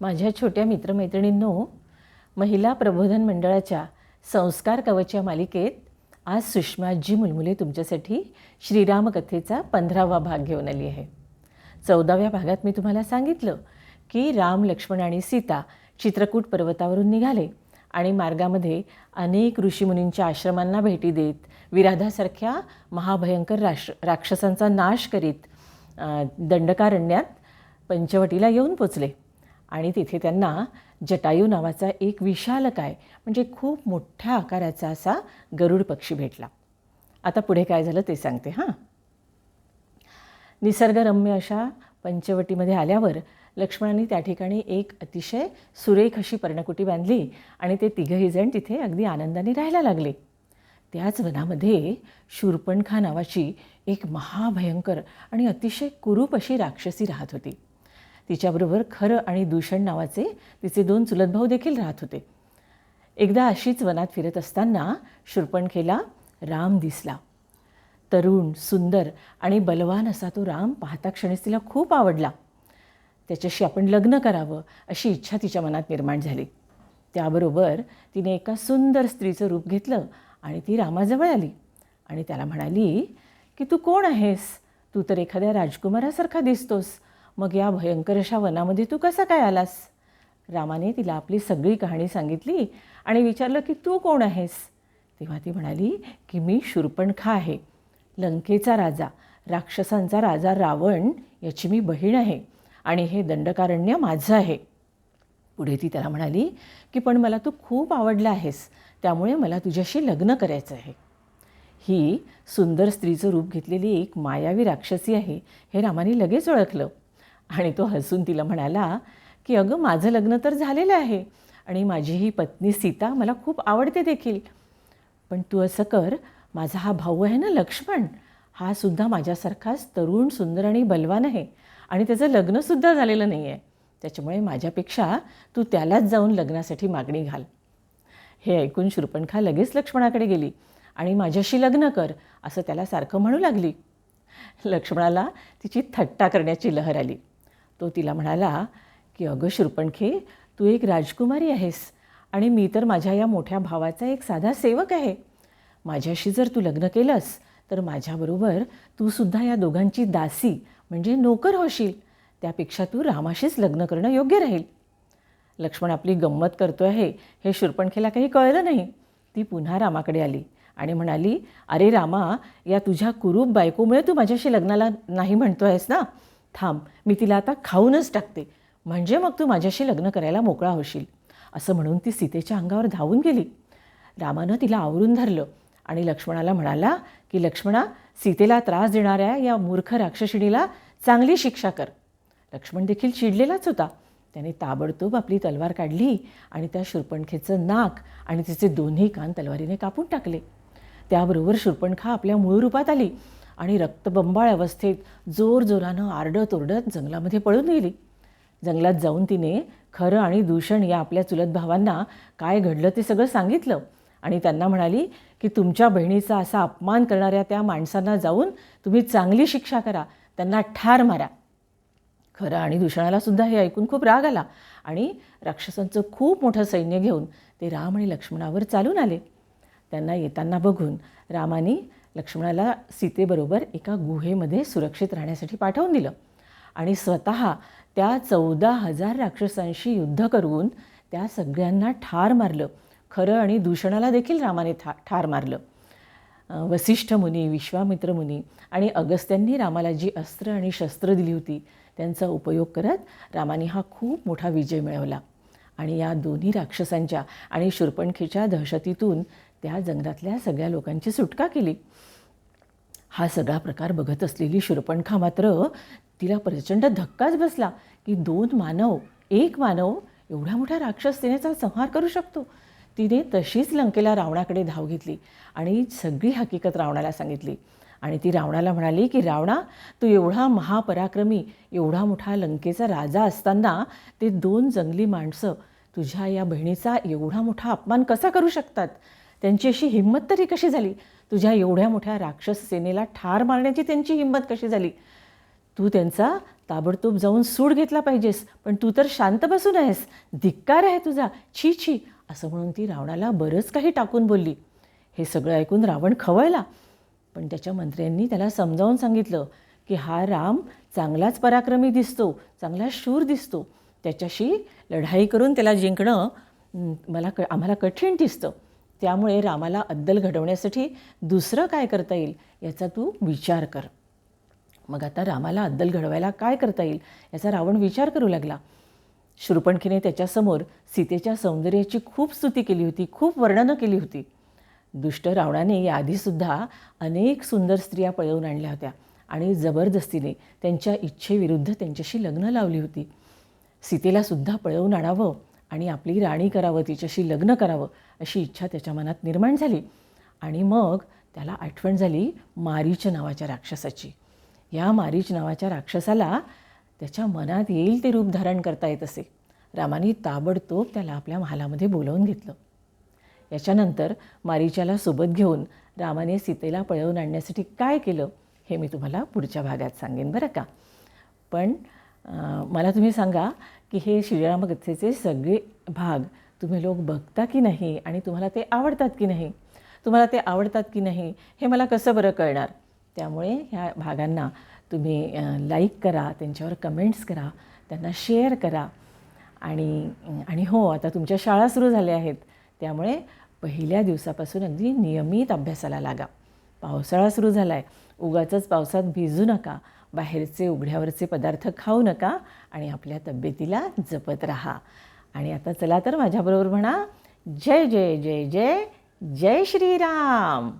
माझ्या छोट्या मित्रमैत्रिणींनो, महिला प्रबोधन मंडळाच्या संस्कार कवच या मालिकेत आज सुषमाजी मुलमुले तुमच्यासाठी श्रीरामकथेचा 15वा भाग घेऊन आली आहे. 14व्या भागात मी तुम्हाला सांगितलं की राम, लक्ष्मण आणि सीता चित्रकूट पर्वतावरून निघाले आणि मार्गामध्ये अनेक ऋषीमुनींच्या आश्रमांना भेटी देत, विराधासारख्या महाभयंकर राक्षसांचा नाश करीत दंडकारण्यात पंचवटीला येऊन पोचले. आणि तिथे त्यांना जटायू नावाचा एक विशालकाय म्हणजे खूप मोठ्या आकाराचा असा गरुड पक्षी भेटला. आता पुढे काय झालं ते सांगते हां. निसर्गरम्य अशा पंचवटीमध्ये आल्यावर लक्ष्मणांनी त्या ठिकाणी एक अतिशय सुरेख अशी पर्णकुटी बांधली आणि ते तिघही जण तिथे अगदी आनंदाने राहायला लागले. त्याच वनामध्ये शूर्पणखा नावाची एक महाभयंकर आणि अतिशय कुरूप अशी राक्षसी राहत होती. तिच्याबरोबर खर आणि दूषण नावाचे तिचे 2 चुलत भाऊ देखील राहत होते. एकदा अशीच वनात फिरत असताना शूर्पणखेला राम दिसला. तरुण, सुंदर आणि बलवान असा तो राम पाहता क्षणीच तिला खूप आवडला. त्याच्याशी आपण लग्न करावं अशी इच्छा तिच्या मनात निर्माण झाली. त्याबरोबर तिने एका सुंदर स्त्रीचं रूप घेतलं आणि ती रामाजवळ आली आणि त्याला म्हणाली की तू कोण आहेस? तू तर एखाद्या राजकुमारासारखा दिसतोस. मग या भयंकर अशा वनामध्ये तू कसा काय आलास? रामाने तिला आपली सगळी कहाणी सांगितली आणि विचारलं की तू कोण आहेस? तेव्हा ती म्हणाली की मी शूर्पणखा आहे, लंकेचा राजा, राक्षसांचा राजा रावण याची मी बहीण आहे आणि हे दंडकारण्य माझं आहे. पुढे ती त्याला म्हणाली की पण मला तू खूप आवडला आहेस, त्यामुळे मला तुझ्याशी लग्न करायचं आहे. ही सुंदर स्त्रीचं रूप घेतलेली एक मायावी राक्षसी आहे हे रामाने लगेच ओळखलं आणि तो हसून तिला म्हणाला की अगं, माझं लग्न तर झालेलं आहे आणि माझी ही पत्नी सीता मला खूप आवडते देखील. पण तू असं कर, माझा हा भाऊ आहे ना लक्ष्मण, हा सुद्धा माझ्यासारखाच तरुण, सुंदर आणि बलवान आहे आणि त्याचं लग्नसुद्धा झालेलं नाही आहे. त्याच्यामुळे माझ्यापेक्षा तू त्यालाच जाऊन लग्नासाठी मागणी घाल. हे ऐकून शूर्पणखा लगेच लक्ष्मणाकडे गेली आणि माझ्याशी लग्न कर असं त्याला सारखं म्हणू लागली. लक्ष्मणाला तिची थट्टा करण्याची लहर आली. तो तिला म्हणाला की अगं शूर्पणखे, तू एक राजकुमारी आहेस आणि मी तर माझ्या या मोठ्या भावाचा एक साधा सेवक आहे. माझ्याशी जर तू लग्न केलंस तर माझ्याबरोबर तू सुद्धा या दोघांची दासी म्हणजे नोकर होशील. त्यापेक्षा तू रामाशीच लग्न करणं योग्य राहील. लक्ष्मण आपली गंमत करतो आहे हे शूर्पणखेला काही कळलं नाही. ती पुन्हा रामाकडे आली आणि म्हणाली, अरे रामा, या तुझ्या कुरूप बायकोमुळे तू माझ्याशी लग्नाला नाही म्हणतो आहेस ना. थांब, मी तिला आता खाऊनच टाकते, म्हणजे मग तू माझ्याशी लग्न करायला मोकळा होशील. असं म्हणून ती सीतेच्या अंगावर धावून गेली. रामानं तिला आवरून धरलं आणि लक्ष्मणाला म्हणाला की लक्ष्मणा, सीतेला त्रास देणाऱ्या या मूर्ख राक्षसिणीला चांगली शिक्षा कर. लक्ष्मण देखील चिडलेलाच होता. त्याने ताबडतोब आपली तलवार काढली आणि त्या शूर्पणखेचं नाक आणि तिचे दोन्ही कान तलवारीने कापून टाकले. त्याबरोबर शूर्पणखा आपल्या मूळ रूपात आली आणि रक्तबंबाळ अवस्थेत जोरजोरानं आरडत ओरडत जंगलामध्ये पळून गेली. जंगलात जाऊन तिने खरं आणि दूषण या आपल्या चुलत भावांना काय घडलं ते सगळं सांगितलं आणि त्यांना म्हणाली की तुमच्या बहिणीचा असा अपमान करणाऱ्या त्या माणसांना जाऊन तुम्ही चांगली शिक्षा करा, त्यांना ठार मारा. खरं आणि दूषणाला सुद्धा हे ऐकून खूप राग आला आणि राक्षसांचं खूप मोठं सैन्य घेऊन ते राम आणि लक्ष्मणावर चालून आले. त्यांना येताना बघून रामाने लक्ष्मणाला सीतेबरोबर एका गुहेमध्ये सुरक्षित राहण्यासाठी पाठवून दिलं आणि स्वतः त्या 14,000 राक्षसांशी युद्ध करून त्या सगळ्यांना ठार मारलं. खरं आणि दूषणाला देखील रामाने ठार मारलं. वसिष्ठ मुनी, विश्वामित्र मुनी आणि अगस्त्यांनी रामाला जी अस्त्र आणि शस्त्र दिली होती त्यांचा उपयोग करत रामाने हा खूप मोठा विजय मिळवला आणि या दोन्ही राक्षसांच्या आणि शूर्पणखेच्या दहशतीतून त्या जंगलातल्या सगळ्या लोकांची सुटका केली. हा सगळा प्रकार बघत असलेली शूर्पणखा मात्र तिला प्रचंड धक्काच बसला की 2 मानव, एक मानव एवढ्या मोठ्या राक्षस सेनेचा संहार करू शकतो. तिने तशीच लंकेला रावणाकडे धाव घेतली आणि सगळी हकीकत रावणाला सांगितली आणि ती रावणाला म्हणाली की रावणा, तू एवढा महापराक्रमी, एवढा मोठा लंकेचा राजा असताना ते 2 जंगली माणसं तुझ्या या बहिणीचा एवढा मोठा अपमान कसा करू शकतात? त्यांची अशी हिंमत तरी कशी झाली? तुझ्या एवढ्या मोठ्या राक्षस सेनेला ठार मारण्याची त्यांची हिंमत कशी झाली? तू त्यांचा ताबडतोब जाऊन सूड घेतला पाहिजेस, पण तू तर शांत बसून आहेस, धिक्कार आहे तुझा, छी छी, असं म्हणून ती रावणाला बरंच काही टाकून बोलली. हे सगळं ऐकून रावण खवळला, पण त्याच्या मंत्र्यांनी त्याला समजावून सांगितलं की हा राम चांगलाच पराक्रमी दिसतो, चांगला शूर दिसतो, त्याच्याशी लढाई करून त्याला जिंकणं आम्हाला कठीण दिसतं. त्यामुळे रामाला अद्दल घडवण्यासाठी दुसरं काय करता येईल याचा तू विचार कर. मग आता रामाला अद्दल घडवायला काय करता येईल याचा रावण विचार करू लागला. शूर्पणखीने त्याच्यासमोर सीतेच्या सौंदर्याची खूप स्तुती केली होती, खूप वर्णनं केली होती. दुष्ट रावणाने याआधीसुद्धा अनेक सुंदर स्त्रिया पळवून आणल्या होत्या आणि जबरदस्तीने त्यांच्या इच्छेविरुद्ध त्यांच्याशी लग्न लावली होती. सीतेलासुद्धा पळवून आणावं आणि आपली राणी करावं, तिच्याशी लग्न करावं अशी इच्छा त्याच्या मनात निर्माण झाली. आणि मग त्याला आठवण झाली मारीच नावाच्या राक्षसाची. या मारीच नावाच्या राक्षसाला त्याच्या मनात येईल ते रूप धारण करता येत असे. रामाने ताबडतोब त्याला आपल्या महालामध्ये बोलावून घेतलं. याच्यानंतर मारीचाला सोबत घेऊन रामाने सीतेला पळवून आणण्यासाठी काय केलं हे मी तुम्हाला पुढच्या भागात सांगेन बरं का. पण मला तुम्ही सांगा की हे श्रीरामकथेचे सगळे भाग तुम्ही लोक बघता की नाही आणि तुम्हाला ते आवडतात की नाही. तुम्हाला ते आवडतात की नाही हे मला कसं बरं कळणार. त्यामुळे ह्या भागांना तुम्ही लाईक करा, त्यांच्यावर कमेंट्स करा, त्यांना शेअर करा. आणि हो, आता तुमच्या शाळा सुरू झाल्या आहेत, त्यामुळे पहिल्या दिवसापासून अगदी नियमित अभ्यासाला लागा. पावसाळा सुरू झाला आहे, उगाचच पावसात भिजू नका, बाहेरचे उघड्यावरचे पदार्थ खाऊ नका आणि आपल्या तब्येतीला जपत राहा. आणि आता चला तर माझ्याबरोबर म्हणा, जय जय जय जय जय श्रीराम.